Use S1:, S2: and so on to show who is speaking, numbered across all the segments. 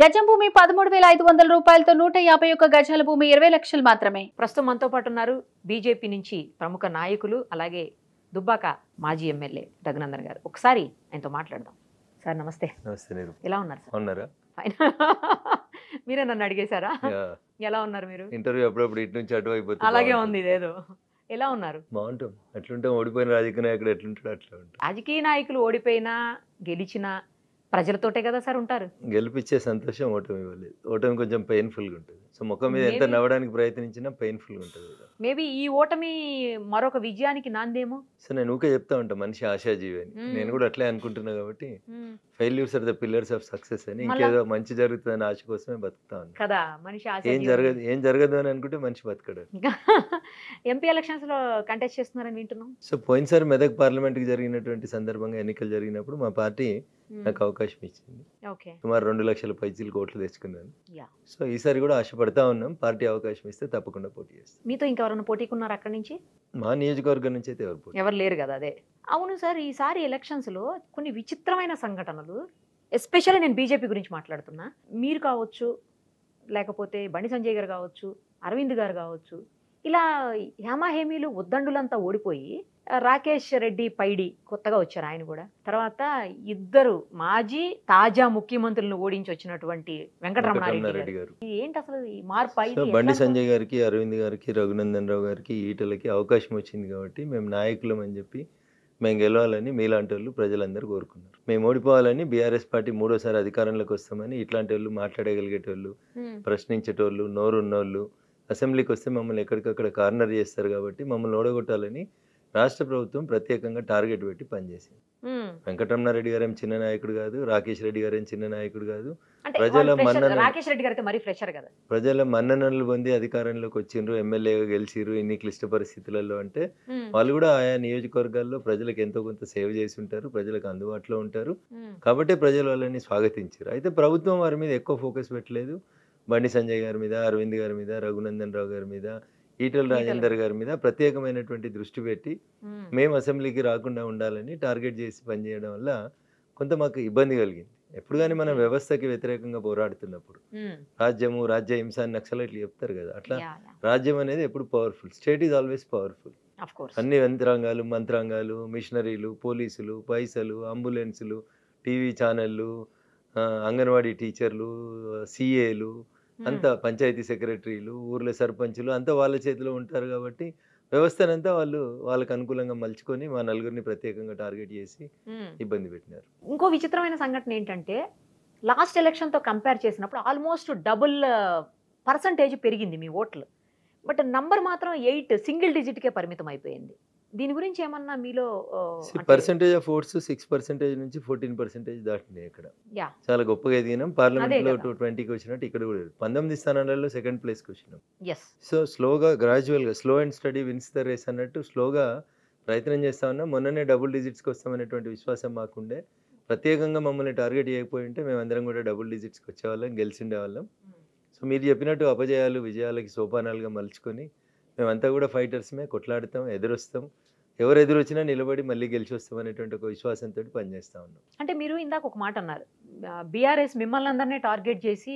S1: గజం భూమి 13,500 రూపాయలతో 151 గజాల భూమి 20 లక్షలు మాత్రమే.
S2: ప్రస్తుతం మనతో పాటు ఉన్నారు బీజేపీ నుంచి ప్రముఖ నాయకులు అలాగే దుబ్బాక మాజీ ఎమ్మెల్యే రఘునందన్ గారు. ఒకసారి ఆయనతో మాట్లాడదాం. సార్ నమస్తే.
S3: నమస్తే. మీరు
S2: ఎలా ఉన్నారు సార్?
S3: ఉన్నారా?
S2: మీరే నన్ను అడిగేశారా? ఎలా ఉన్నారు మీరు?
S3: ఇంటర్వ్యూ అప్పుడప్పుడు ఇటు నుంచి అటు అయిపోతుంది.
S2: అలాగే ఉంది ఇదేదో. ఎలా ఉన్నారు?
S3: బాగుంటాం. ఎట్లుంటాం? ఓడిపోయిన రాజకీయ నాయకుడు ఎట్లుంటాడు అట్లా ఉంటాం.
S2: రాజకీయ నాయకులు ఓడిపోయినా గెలిచినా ప్రజలతోటే కదా సార్ ఉంటారు.
S3: గెలిపించే సంతోషం ఓటమి ఇవ్వలేదు. ఓటమి కొంచెం పెయిన్ఫుల్గా ఉంటుంది. సో ముఖం మీద ఎంత నవ్వడానికి ప్రయత్నించినా పెయిన్ఫుల్గా ఉంటుంది.
S2: మేబీ ఈ ఓటమి మరొక విజయానికి నాందేమో.
S3: సో నేను ఊకే చెప్తా ఉంటా మనిషి ఆశాజీవి అని. నేను కూడా అట్లే అనుకుంటున్నా కాబట్టి failures are the pillars of success అని, ఇంకేదో మంచి జరుగుతుందని ఆశ కోసమే బతుకుతా ఉన్నాను
S2: కదా. మనిషి
S3: ఏం జరగదు అని అనుకుంటే మనిషి బతకడు.
S2: ఎంపీ ఎలక్షన్స్ లో కంటెస్ట్ చేస్తున్నారని వింటున్నాం.
S3: సో పోయినసారి మెదక్ పార్లమెంట్ కి జరిగినటువంటి సందర్భంగా ఎన్నికలు జరిగినప్పుడు మా పార్టీ నాకు అవకాశం ఇచ్చింది. సుమారు 2 లక్షల పైచీలకు ఓట్లు తెచ్చుకున్నాను. సో ఈసారి కూడా ఆశపడతా ఉన్నాం, పార్టీ అవకాశం ఇస్తే తప్పకుండా పోటీ చేస్తాం.
S2: మీతో ఇంకెవరైనా పోటీకి ఉన్నారు అక్కడి నుంచి?
S3: మా నియోజకవర్గం నుంచి అయితే
S2: ఎవరు లేరు కదా. అదే అవును సార్. ఈసారి ఎలక్షన్స్ లో కొన్ని విచిత్రమైన సంఘటనలు, ఎస్పెషల్లీ నేను బీజేపీ గురించి మాట్లాడుతున్నా. మీరు కావచ్చు, లేకపోతే బండి సంజయ్ గారు కావచ్చు, అరవింద్ గారు కావచ్చు, ఇలా హేమాహేమీలు ఉద్దండులంతా ఓడిపోయి రాకేష్ రెడ్డి పైడి కొత్తగా వచ్చారు, ఆయన కూడా. తర్వాత ఇద్దరు మాజీ తాజా ముఖ్యమంత్రులను ఓడించి వచ్చినటువంటి వెంకటరమణారెడ్డి గారు. ఏంటి అసలు ఈ మార్పు?
S3: బండి సంజయ్ గారికి, అరవింద్ గారికి, రఘునందన్ రావు గారికి, ఈటలకి అవకాశం వచ్చింది కాబట్టి మేము నాయకులం అని చెప్పి మేము గెలవాలని మీలాంటి వాళ్ళు ప్రజలందరూ కోరుకున్నారు. మేము ఓడిపోవాలని బీఆర్ఎస్ పార్టీ 3వ సారి అధికారంలోకి వస్తామని ఇట్లాంటి వాళ్ళు, మాట్లాడగలిగేటోళ్ళు, ప్రశ్నించేటోళ్ళు, నోరున్నోళ్ళు అసెంబ్లీకి వస్తే మమ్మల్ని ఎక్కడికక్కడ కార్నర్ చేస్తారు కాబట్టి మమ్మల్ని ఓడగొట్టాలని రాష్ట్ర ప్రభుత్వం ప్రత్యేకంగా టార్గెట్ పెట్టి పనిచేసింది. వెంకటరమణారెడ్డి గారేం చిన్న నాయకుడు కాదు, రాకేష్ రెడ్డి గారేం చిన్న నాయకుడు కాదు. ప్రజల మన్ననలు పొంది అధికారంలోకి వచ్చిండ్రు, ఎమ్మెల్యేగా గెలిచిరు ఇన్ని క్లిష్ట పరిస్థితులలో. అంటే వాళ్ళు కూడా ఆయా నియోజకవర్గాల్లో ప్రజలకు ఎంతో కొంత సేవ చేసి ఉంటారు, ప్రజలకు అందుబాటులో ఉంటారు కాబట్టి ప్రజలు వాళ్ళని స్వాగతించారు. అయితే ప్రభుత్వం వారి మీద ఎక్కువ ఫోకస్ పెట్టలేదు. బండి సంజయ్ గారి మీద, అరవింద్ గారి మీద, రఘునందన్ రావు గారి మీద, ఈటల రాజేందర్ గారి మీద ప్రత్యేకమైనటువంటి దృష్టి పెట్టి మేము అసెంబ్లీకి రాకుండా ఉండాలని టార్గెట్ చేసి పనిచేయడం వల్ల కొంత మాకు ఇబ్బంది కలిగింది. ఎప్పుడు కానీ మనం వ్యవస్థకి వ్యతిరేకంగా పోరాడుతున్నప్పుడు రాజ్యము, రాజ్య హింస అని నక్సలైట్లు చెప్తారు కదా, అట్లా రాజ్యం అనేది ఎప్పుడు powerful, state is always powerful. అన్ని యంత్రాంగాలు, మంత్రాంగాలు, మిషనరీలు, పోలీసులు, పైసలు, అంబులెన్సులు, టీవీ ఛానళ్ళు, అంగన్వాడీ టీచర్లు, సిఏలు, అంతా పంచాయతీ సెక్రటరీలు, ఊర్ల సర్పంచులు అంతా వాళ్ళ చేతిలో ఉంటారు కాబట్టి వ్యవస్థనంతా వాళ్ళు వాళ్ళకి అనుకూలంగా మలుచుకొని మా నలుగురిని ప్రత్యేకంగా టార్గెట్ చేసి ఇబ్బంది పెట్టినారు.
S2: ఇంకో విచిత్రమైన సంఘటన ఏంటంటే లాస్ట్ ఎలక్షన్తో కంపేర్ చేసినప్పుడు ఆల్మోస్ట్ డబుల్ పర్సంటేజ్ పెరిగింది మీ ఓట్లు, బట్ నంబర్ మాత్రం 8 సింగిల్ డిజిట్కే పరిమితం అయిపోయింది. దీని గురించి ఏమన్నా మీలో?
S3: పర్సెంటేజ్ ఆఫ్ ఓట్స్ 6% నుంచి 14% దాటినాయి. ఇక్కడ చాలా గొప్పగా ఎదిగినాం. పార్లమెంట్ లో 220కి వచ్చినట్టు ఇక్కడ కూడా 19 స్థానాలలో సెకండ్ ప్లేస్కి వచ్చినాం. సో స్లోగా, గ్రాడ్యువల్గా, slow and steady wins the race అన్నట్టు స్లోగా ప్రయత్నం చేస్తా ఉన్నాం. మొన్ననే డబుల్ డిజిట్స్కి వస్తామనేటువంటి విశ్వాసం మాకుండే. ప్రత్యేకంగా మమ్మల్ని టార్గెట్ చేయకపోయి ఉంటే మేమందరం కూడా డబుల్ డిజిట్స్కి వచ్చేవాళ్ళం, గెలిచిండే వాళ్ళం. సో మీరు చెప్పినట్టు అపజయాలు విజయాలకి సోపానాలుగా మలుచుకొని మేమంతా కూడా ఫైటర్స్మే, కొట్లాడుతాం, ఎదురొస్తాం, ఎవరు ఎదురొచ్చినా నిలబడి మళ్ళీ గెలిచి వస్తాం అనేటువంటి ఒక విశ్వాసంతో పనిచేస్తా ఉన్నాం.
S2: అంటే మీరు ఇందాక ఒక మాట అన్నారు, బీఆర్ఎస్ మిమ్మల్ని అందరినీ టార్గెట్ చేసి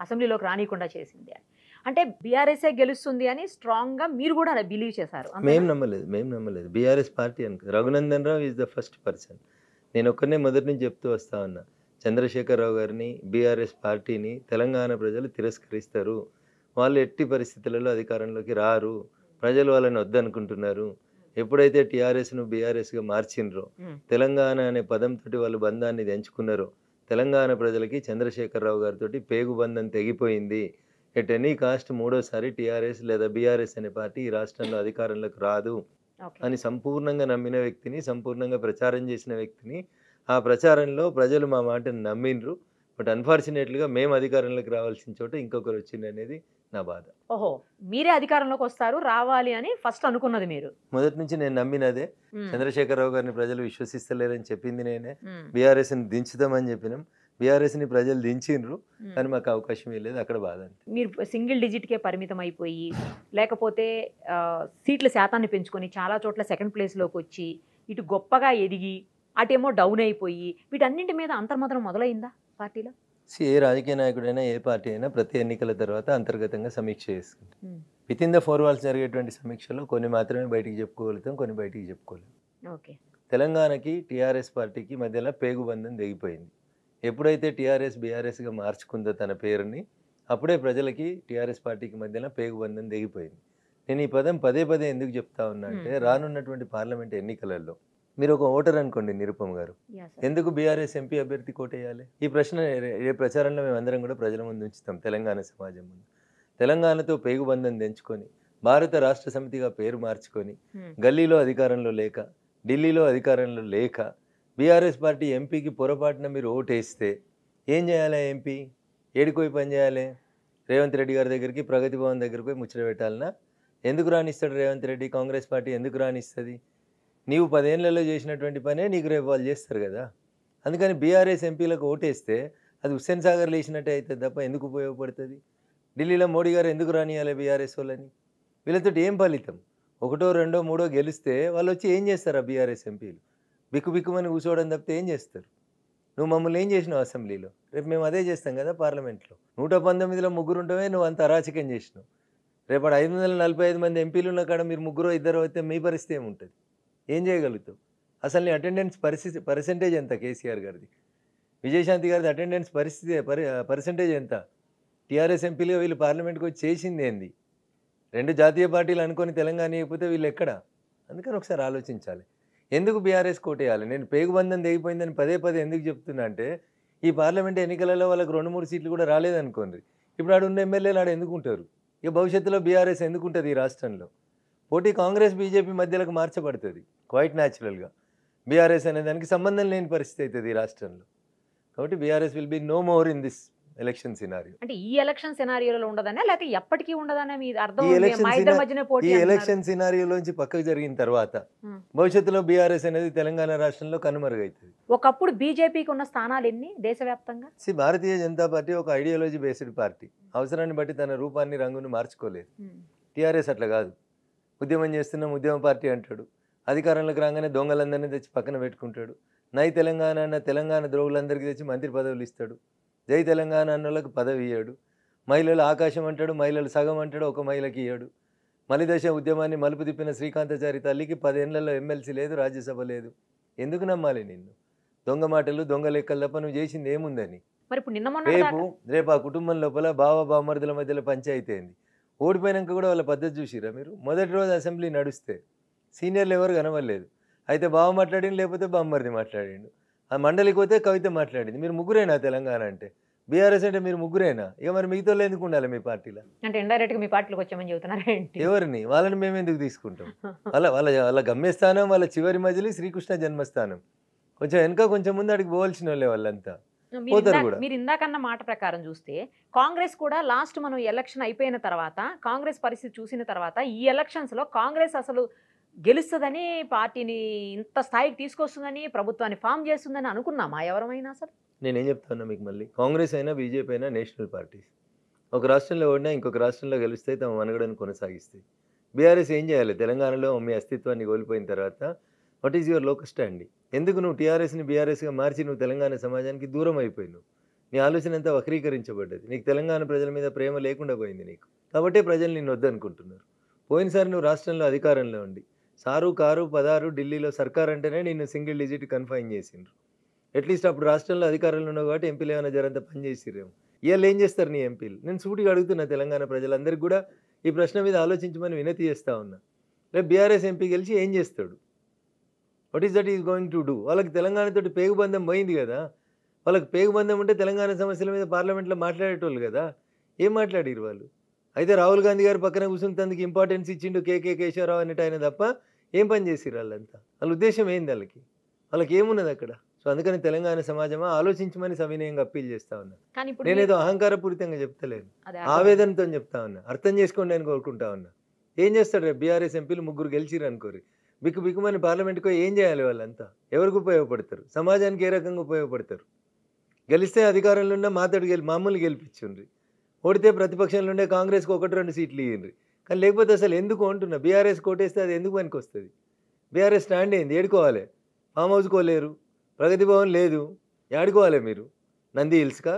S2: అసెంబ్లీలోకి రానికుండా చేసింది అని. అంటే బీఆర్ఎస్ఏ గెలుస్తుంది అని స్ట్రాంగ్గా మీరు కూడా బిలీవ్ చేశారు?
S3: మేము నమ్మలేదు. బీఆర్ఎస్ పార్టీ అనుకో, Raghunandan Rao is the first person. నేను ఒక్కరినే మొదటి నుంచి చెప్తూ వస్తా ఉన్నా, చంద్రశేఖరరావు గారిని, బీఆర్ఎస్ పార్టీని తెలంగాణ ప్రజలు తిరస్కరిస్తారు, వాళ్ళు ఎట్టి పరిస్థితులలో అధికారంలోకి రారు, ప్రజలు వాళ్ళని వద్దనుకుంటున్నారు. ఎప్పుడైతే టీఆర్ఎస్ను బీఆర్ఎస్గా మార్చిండ్రో, తెలంగాణ అనే పదంతో వాళ్ళు బంధాన్ని తెంచుకున్నారో, తెలంగాణ ప్రజలకి చంద్రశేఖరరావు గారితో పేగు బంధం తెగిపోయింది. ఎట్ ఎనీ కాస్ట్ 3వ సారి టీఆర్ఎస్ లేదా బీఆర్ఎస్ అనే పార్టీ ఈ రాష్ట్రంలో అధికారంలోకి రాదు అని సంపూర్ణంగా నమ్మిన వ్యక్తిని, సంపూర్ణంగా ప్రచారం చేసిన వ్యక్తిని. ఆ ప్రచారంలో ప్రజలు మా మాటను నమ్మిండ్రు. బట్ అన్ఫార్చునేట్లీగా మేము అధికారంలోకి రావాల్సిన చోట ఇంకొకరు వచ్చింది అనేది నా బాధ.
S2: ఓహో, మీరే అధికారంలోకి వస్తారు, రావాలి అని ఫస్ట్ అనుకున్నది మీరు?
S3: మొదటి నుంచి నేను నమ్మినదే. చంద్రశేఖరరావు గారిని ప్రజలు విశ్వసిస్తలేరని చెప్పింది నేనే. బీఆర్ఎస్ని దించుదామని చెప్పినాం, బీఆర్ఎస్ని ప్రజలు దించిండ్రు, కానీ మాకు అవకాశం ఇవ్వలేదు. అక్కడ బాధ.
S2: మీరు సింగిల్ డిజిట్కే పరిమితం అయిపోయి, లేకపోతే సీట్ల శాతాన్ని పెంచుకొని చాలా చోట్ల సెకండ్ ప్లేస్లోకి వచ్చి, ఇటు గొప్పగా ఎదిగి అటేమో డౌన్ అయిపోయి, వీటన్నింటి మీద అంతర్మదనం మొదలైందా పార్టీలో?
S3: ఏ రాజకీయ నాయకుడైనా ఏ పార్టీ అయినా ప్రతి ఎన్నికల తర్వాత అంతర్గతంగా సమీక్ష చేసుకుంటాం. విత్ ఇన్ ద 4 walls జరిగేటువంటి సమీక్షలో కొన్ని మాత్రమే బయటికి చెప్పుకోగలుగుతాం, కొన్ని బయటికి చెప్పుకోలేం.
S2: ఓకే.
S3: తెలంగాణకి టీఆర్ఎస్ పార్టీకి మధ్యలో పేగుబంధం తెగిపోయింది. ఎప్పుడైతే టీఆర్ఎస్ బీఆర్ఎస్గా మార్చుకుందో తన పేరుని, అప్పుడే ప్రజలకి టీఆర్ఎస్ పార్టీకి మధ్యలో పేగుబంధం తెగిపోయింది. నేను ఈ పదం పదే పదే ఎందుకు చెప్తా ఉన్నా అంటే, రానున్నటువంటి పార్లమెంట్ ఎన్నికలలో మీరు ఒక ఓటర్ అనుకోండి నిరుపమ్ గారు, ఎందుకు బీఆర్ఎస్ ఎంపీ అభ్యర్థి కోటేయాలి? ఈ ప్రశ్న ఏ ప్రచారంలో మేమందరం కూడా ప్రజల ముందు ఉంచుతాం. తెలంగాణ సమాజం ముందు తెలంగాణతో పేగుబంధం తెంచుకొని భారత రాష్ట్ర సమితిగా పేరు మార్చుకొని గల్లీలో అధికారంలో లేక, ఢిల్లీలో అధికారంలో లేక బీఆర్ఎస్ పార్టీ ఎంపీకి పొరపాటున మీరు ఓటేస్తే ఏం చేయాలి? ఎంపీ ఏడిపోయి పని చేయాలి? రేవంత్ రెడ్డి గారి దగ్గరికి, ప్రగతి భవన్ దగ్గరికి పోయి ముచ్చట పెట్టాలన్నా? ఎందుకు రానిస్తాడు రేవంత్ రెడ్డి? కాంగ్రెస్ పార్టీ ఎందుకు రానిస్తుంది? నీవు 10 ఏళ్లలో చేసినటువంటి పనే నీకు రేపు వాళ్ళు చేస్తారు కదా. అందుకని బీఆర్ఎస్ ఎంపీలకు ఓటేస్తే అది హుస్సేన్ సాగర్లో వేసినట్టే అవుతుంది తప్ప ఎందుకు ఉపయోగపడుతుంది? ఢిల్లీలో మోడీ గారు ఎందుకు రానియాలి బీఆర్ఎస్ వాళ్ళని? వీళ్ళతో ఏం ఫలితం? 1, 2, 3 గెలిస్తే వాళ్ళు వచ్చి ఏం చేస్తారు? ఆ బీఆర్ఎస్ ఎంపీలు బిక్కు బిక్కుమని కూర్చోవడం తప్పితే ఏం చేస్తారు? నువ్వు మమ్మల్ని ఏం చేసినావు అసెంబ్లీలో? రేపు మేము అదే చేస్తాం కదా పార్లమెంట్లో. 119లో ముగ్గురు ఉంటమే నువ్వు అంత అరాచకం చేసినావు. రేపు 545 మంది ఎంపీలు ఉన్న కాడ మీరు 1-2 అయితే మీ పరిస్థితి ఏముంటుంది? ఏం చేయగలుగుతావు? అసలు నీ అటెండెన్స్ పర్సెంటేజ్ ఎంత? కేసీఆర్ గారిది, విజయశాంతి గారిది అటెండెన్స్ పర్సెంటేజ్ ఎంత? టీఆర్ఎస్ ఎంపీలుగా వీళ్ళు పార్లమెంట్కి వచ్చి చేసింది ఏంది? 2 జాతీయ పార్టీలు అనుకొని తెలంగాణ ఇవ్వకపోతే వీళ్ళు ఎక్కడ? అందుకని ఒకసారి ఆలోచించాలి. ఎందుకు బీఆర్ఎస్ కోటేయాలి? నేను పేగుబంధం తెగిపోయిందని పదే పదే ఎందుకు చెప్తున్నా అంటే, ఈ పార్లమెంట్ ఎన్నికలలో వాళ్ళకి 2-3 సీట్లు కూడా రాలేదనుకోండి, ఇప్పుడు ఆడ ఉన్న ఎమ్మెల్యేలు ఆడ ఎందుకు ఉంటారు? ఇక భవిష్యత్తులో బీఆర్ఎస్ ఎందుకు ఉంటుంది ఈ రాష్ట్రంలో? పోటీ కాంగ్రెస్ బీజేపీ మధ్యలోకి మార్చబడుతుంది క్వైట్ న్యాచురల్గా. బీఆర్ఎస్ అనే దానికి సంబంధం లేని పరిస్థితి అవుతుంది ఈ రాష్ట్రంలో. కాబట్టి BRS will be no more in this election scenario.
S2: అంటే ఈ ఎలక్షన్ సినారియోలో ఉండదనే, లేకపోతే ఎప్పటికీ ఉండదనే మీ అర్థం?
S3: ఈ ఎలక్షన్ సినారియోలోంచి పక్కకు జరిగిన తర్వాత భవిష్యత్తులో బీఆర్ఎస్ అనేది తెలంగాణ రాష్ట్రంలో కనుమరుగవుతుంది.
S2: ఒకప్పుడు బీజేపీకి ఉన్న స్థానాలు ఎన్ని దేశవ్యాప్తంగా?
S3: భారతీయ జనతా పార్టీ ఒక ఐడియాలజీ బేస్డ్ పార్టీ. అవసరాన్ని బట్టి తన రూపాన్ని రంగును మార్చుకోలేదు. టీఆర్ఎస్ అట్లా కాదు. ఉద్యమం చేస్తున్నాం ఉద్యమ పార్టీ అంటాడు, అధికారంలోకి రాగానే దొంగలందరినీ తెచ్చి పక్కన పెట్టుకుంటాడు. నై తెలంగాణ అన్న తెలంగాణ ద్రోగులందరికీ తెచ్చి మంత్రి పదవులు ఇస్తాడు. జై తెలంగాణ అన్న వాళ్ళకి పదవి ఇయ్యాడు. మహిళలు ఆకాశం అంటాడు, మహిళలు సగం అంటాడు, ఒక మహిళకి ఇయ్యాడు. మలిదశ ఉద్యమాన్ని మలుపు తిప్పిన శ్రీకాంతాచారి తల్లికి 10 ఏళ్లలో ఎమ్మెల్సీ లేదు, రాజ్యసభ లేదు. ఎందుకు నమ్మాలి నిన్ను? దొంగ మాటలు, దొంగ లెక్కలు తప్ప నువ్వు చేసింది ఏముందని?
S2: మరి ఇప్పుడు నిన్న
S3: రేపు ఆ కుటుంబం లోపల బావ బామర్దుల మధ్యలో పంచాయతీ అయింది. ఓడిపోయినాక కూడా వాళ్ళ పద్ధతి చూసిరా మీరు? మొదటి రోజు అసెంబ్లీ నడుస్తే సీనియర్లు ఎవరు కనవలేదు. అయితే బావ మాట్లాడిండు, లేకపోతే బామ్మర్ది మాట్లాడిండు. ఆ మండలికి పోతే కవిత మాట్లాడింది. మీరు ముగ్గురేనా తెలంగాణ అంటే? బీఆర్ఎస్ అంటే మీరు ముగ్గురేనా? ఇక మరి మిగతా ఎందుకు ఉండాలి మీ పార్టీలో?
S2: అంటే ఇండైరెక్ట్గా మీ పార్టీలోకి వచ్చామని చెబుతున్నారు. ఎవరిని?
S3: వాళ్ళని మేము ఎందుకు తీసుకుంటాం? వాళ్ళ గమ్యస్థానం, వాళ్ళ చివరి మజిలీ శ్రీకృష్ణ జన్మస్థానం. కొంచెం వెనక కొంచెం ముందు అడిగి పోవాల్సిన వాళ్ళే వాళ్ళంతా.
S2: మీరు ఇందాకన్న మాట ప్రకారం చూస్తే కాంగ్రెస్ కూడా లాస్ట్ మనం ఎలక్షన్ అయిపోయిన తర్వాత కాంగ్రెస్ పరిస్థితి చూసిన తర్వాత ఈ ఎలక్షన్స్ లో కాంగ్రెస్ అసలు గెలుస్తుందని, పార్టీని ఇంత స్థాయికి తీసుకొస్తుందని, ప్రభుత్వాన్ని ఫామ్ చేస్తుందని అనుకున్నామా ఎవరమైనా? అసలు
S3: నేనేం చెప్తాను మీకు, మళ్ళీ కాంగ్రెస్ అయినా బీజేపీ అయినా నేషనల్ పార్టీస్. ఒక రాష్ట్రంలో ఓడినా ఇంకొక రాష్ట్రంలో గెలిస్తే తమ మనుగడను కొనసాగిస్తాయి. బీఆర్ఎస్ ఏం చేయాలి? తెలంగాణలో మీ అస్తిత్వాన్ని కోల్పోయిన తర్వాత what is your local stand? ఎందుకు నువ్వు టీఆర్ఎస్ని బీఆర్ఎస్గా మార్చి నువ్వు తెలంగాణ సమాజానికి దూరం అయిపోయినావు? నీ ఆలోచన అంతా వక్రీకరించబడ్డది. నీకు తెలంగాణ ప్రజల మీద ప్రేమ లేకుండా పోయింది నీకు. కాబట్టే ప్రజలు నిన్ను వద్దనుకుంటున్నారు. పోయినసారి నువ్వు రాష్ట్రంలో అధికారంలో ఉండి సారు కారు 16 ఢిల్లీలో సర్కార్ అంటేనే నిన్ను సింగిల్ డిజిట్ కన్ఫైన్ చేసిండ్రు. అట్లీస్ట్ అప్పుడు రాష్ట్రంలో అధికారంలో ఉన్నావు కాబట్టి ఎంపీలు ఏమైనా జరంతా పని చేసిరేమో. ఇవాళ ఏం చేస్తారు నీ ఎంపీలు? నేను సూటిగా అడుగుతున్నా తెలంగాణ ప్రజలందరికీ కూడా ఈ ప్రశ్న మీద ఆలోచించమని వినతి చేస్తూ ఉన్నా. రేపు బీఆర్ఎస్ ఎంపీ గెలిచి ఏం చేస్తాడు? What is that is going to do? వాళ్ళకి తెలంగాణతోటి పేగుబంధం పోయింది కదా. వాళ్ళకి పేగుబంధం ఉంటే తెలంగాణ సమస్యల మీద పార్లమెంట్లో మాట్లాడేటోళ్ళు కదా. ఏం మాట్లాడిరు వాళ్ళు? అయితే రాహుల్ గాంధీ గారు పక్కన కూర్చుంటందుకు ఇంపార్టెన్స్ ఇచ్చిండు కేకే కేశవరావు అనేట ఆయన తప్ప ఏం పని చేసిరు వాళ్ళంతా? వాళ్ళ ఉద్దేశం ఏంది? వాళ్ళకి ఏమున్నది అక్కడ? సో అందుకని తెలంగాణ సమాజమా ఆలోచించమని సవినయంగా అప్పీల్ చేస్తా ఉన్నా. నేనేదో అహంకారపూరితంగా చెప్తలేను, ఆవేదనతో చెప్తా ఉన్నా. అర్థం చేసుకోండి అని కోరుకుంటా ఉన్నా. ఏం చేస్తాడు రేపు బీఆర్ఎస్ ఎంపీలు 3 గెలిచిరు అనుకోరు, బిక్కుమని పార్లమెంట్కి ఏం చేయాలి? వాళ్ళంతా ఎవరికి ఉపయోగపడతారు? సమాజానికి ఏ రకంగా ఉపయోగపడతారు? గెలిస్తే అధికారంలో ఉన్న మామూలు గెలిపించుండ్రి, ఓడితే ప్రతిపక్షంలో ఉండే కాంగ్రెస్కి 1-2 సీట్లు ఇయ్యండ్రి. కానీ లేకపోతే అసలు ఎందుకు అంటున్నా, బీఆర్ఎస్ కోటేస్తే అది ఎందుకు పనికి వస్తుంది? బీఆర్ఎస్ స్టాండ్ ఏంది? ఏడుకోవాలి? ఫామ్ హౌస్కోలేరు, ప్రగతి భవన్ లేదు, ఏడుకోవాలి మీరు? నంది హిల్స్కా?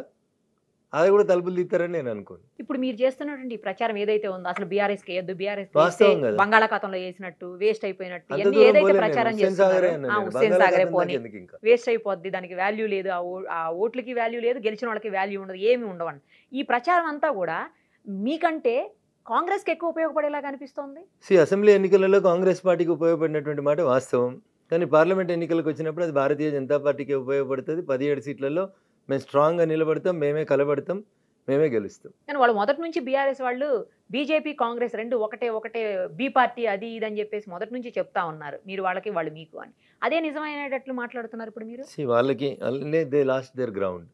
S3: అది కూడా తలుపులు తీస్తారని నేను అనుకోను.
S2: ఇప్పుడు మీరు చేస్తున్నటువంటి ఈ ప్రచారం ఏదైతే ఉందో అసలు బీఆర్ఎస్ కి వేయద్దు, బీఆర్ఎస్
S3: వాస్తవం కదా.
S2: బంగాళాఖాతంలో వేసినట్టు వేస్ట్ అయిపోయినట్టు
S3: అంత
S2: ఇవన్నీ
S3: దూరం
S2: ఏదైతే
S3: పోలేను నేను.
S2: ప్రచారం
S3: హుస్సేన్ సాగరే
S2: చేస్తున్నారో
S3: అన్నా నేను.
S2: హుస్సేన్ సాగరే
S3: బంగాళాఖాతం
S2: పోనీ
S3: ఎందుకు ఇంకా.
S2: వేస్ట్ అయిపోద్ది, దానికి వాల్యూ లేదు, ఆ ఓట్లకి వాల్యూ లేదు, గెలిచిన వాళ్ళకి వాల్యూ ఉండదు, ఏమి ఉండవండి. ఈ ప్రచారం అంతా కూడా మీకంటే కాంగ్రెస్కి ఎక్కువ ఉపయోగపడేలాగా అనిపిస్తోంది.
S3: అసెంబ్లీ ఎన్నికలలో కాంగ్రెస్ పార్టీకి ఉపయోగపడినటువంటి మాట వాస్తవం. కానీ పార్లమెంట్ ఎన్నికలకు వచ్చినప్పుడు అది భారతీయ జనతా పార్టీకి ఉపయోగపడుతుంది. 17 సీట్లలో మేము స్ట్రాంగ్గా నిలబడతాం, మేమే కలబడతాం, మేమే గెలుస్తాం.
S2: కానీ వాళ్ళు మొదటి నుంచి బీఆర్ఎస్ వాళ్ళు బీజేపీ కాంగ్రెస్ రెండు ఒకటే బీ పార్టీ అది ఇది అని చెప్పేసి మొదటి నుంచి చెప్తా ఉన్నారు, మీరు వాళ్ళకి వాళ్ళు మీకు అని. అదే నిజమైనట్లు మాట్లాడుతున్నారు ఇప్పుడు మీరు.
S3: వాళ్ళకి దే లాస్ట్ దేర్ గ్రౌండ్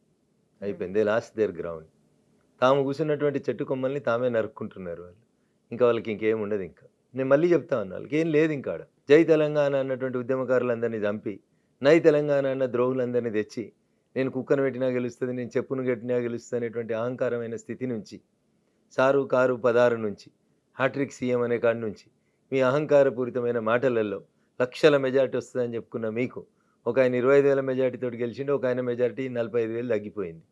S3: అయిపోయింది. They lost their ground. తాము కూర్చున్నటువంటి చెట్టు కొమ్మల్ని తామే నరుక్కుంటున్నారు వాళ్ళు. ఇంకా వాళ్ళకి ఇంకేం ఉండదు. ఇంకా నేను మళ్ళీ చెప్తా ఉన్నా, వాళ్ళకి ఏం లేదు ఇంకా. జై తెలంగాణ అన్నటువంటి ఉద్యమకారులందరినీ చంపి నై తెలంగాణ అన్న ద్రోహులందరినీ తెచ్చి నేను కుక్కను పెట్టినా గెలుస్తుంది, నేను చెప్పును పెట్టినా గెలుస్తుంది అనేటువంటి అహంకారమైన స్థితి నుంచి, సారు కారు పదారు నుంచి, హ్యాట్రిక్ సీఎం అనే కాడి నుంచి మీ అహంకారపూరితమైన మాటలలో లక్షల మెజార్టీ వస్తుందని చెప్పుకున్న మీకు ఒక ఆయన 25,000 మెజార్టీతో గెలిచిండు, ఒక ఆయన మెజార్టీ 45,000 తగ్గిపోయింది.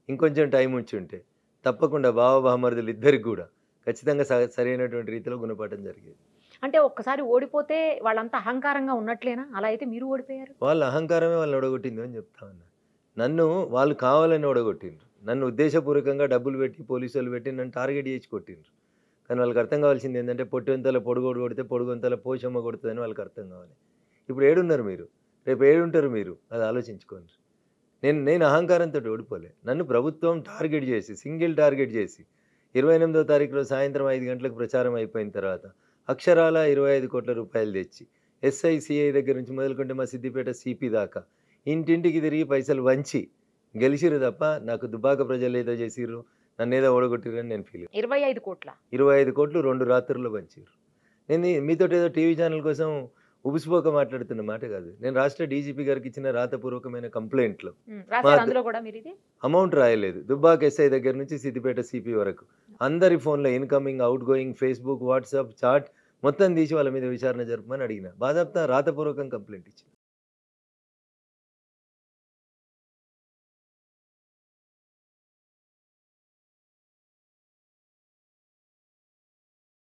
S3: ఇంకొంచెం టైం ఉంచి ఉంటే తప్పకుండా బావమరుదులు ఇద్దరికి కూడా ఖచ్చితంగా సరైనటువంటి రీతిలో గుణపాఠం జరిగేది.
S2: అంటే ఒక్కసారి ఓడిపోతే వాళ్ళంతా అహంకారంగా ఉన్నట్లేనా? అలా అయితే మీరు ఓడిపోయారు.
S3: వాళ్ళ అహంకారమే వాళ్ళని ఓడగొట్టింది అని చెప్తా ఉన్నా. నన్ను వాళ్ళు కావాలని ఓడగొట్టిండ్రు. నన్ను ఉద్దేశపూర్వకంగా డబ్బులు పెట్టి పోలీసులు పెట్టి నన్ను టార్గెట్ చేసి కొట్టిండ్రు. కానీ వాళ్ళకి అర్థం కావాల్సింది ఏంటంటే పొట్టొంతల పొడుగోడు కొడితే పొడుగొంతల పోషమ్మ కొడుతుందని వాళ్ళకి అర్థం కావాలి. ఇప్పుడు ఏడున్నారు మీరు, రేపు ఏడుంటారు మీరు, అది ఆలోచించుకోండి. నేను అహంకారంతో ఓడిపోలే. నన్ను ప్రభుత్వం టార్గెట్ చేసి సింగిల్ టార్గెట్ చేసి 28వ తారీఖు రోజు సాయంత్రం 5 గంటలకు ప్రచారం అయిపోయిన తర్వాత అక్షరాల 25 కోట్ల రూపాయలు తెచ్చి ఎస్ఐ సిఐ దగ్గర నుంచి మొదలుకుంటే మా సిద్దిపేట సిపి దాకా ఇంటింటికి తిరిగి పైసలు వంచి గెలిచిరు తప్ప నాకు దుబ్బాక ప్రజలు ఏదో చేసిర్రు, నన్ను ఏదో ఓడగొట్టిరని నేను ఫీల్.
S2: 25 కోట్ల
S3: 25 కోట్లు 2 రాత్రుల్లో పంచారు. నేను మీతో ఏదో టీవీ ఛానల్ కోసం ఉబిసిపోక మాట్లాడుతున్న మాట కాదు. నేను రాష్ట్ర డీజీపీ గారికి ఇచ్చిన రాతపూర్వకమైన కంప్లైంట్లో అమౌంట్ రాయలేదు. దుబ్బాక ఎస్ఐ దగ్గర నుంచి సిద్దిపేట సిపి వరకు అందరి ఫోన్లో incoming outgoing Facebook WhatsApp chat మొత్తం తీసి వాళ్ళ మీద విచారణ జరపమని అడిగిన. బాధాప్తా రాతపూర్వకం కంప్లైంట్ ఇచ్చింది.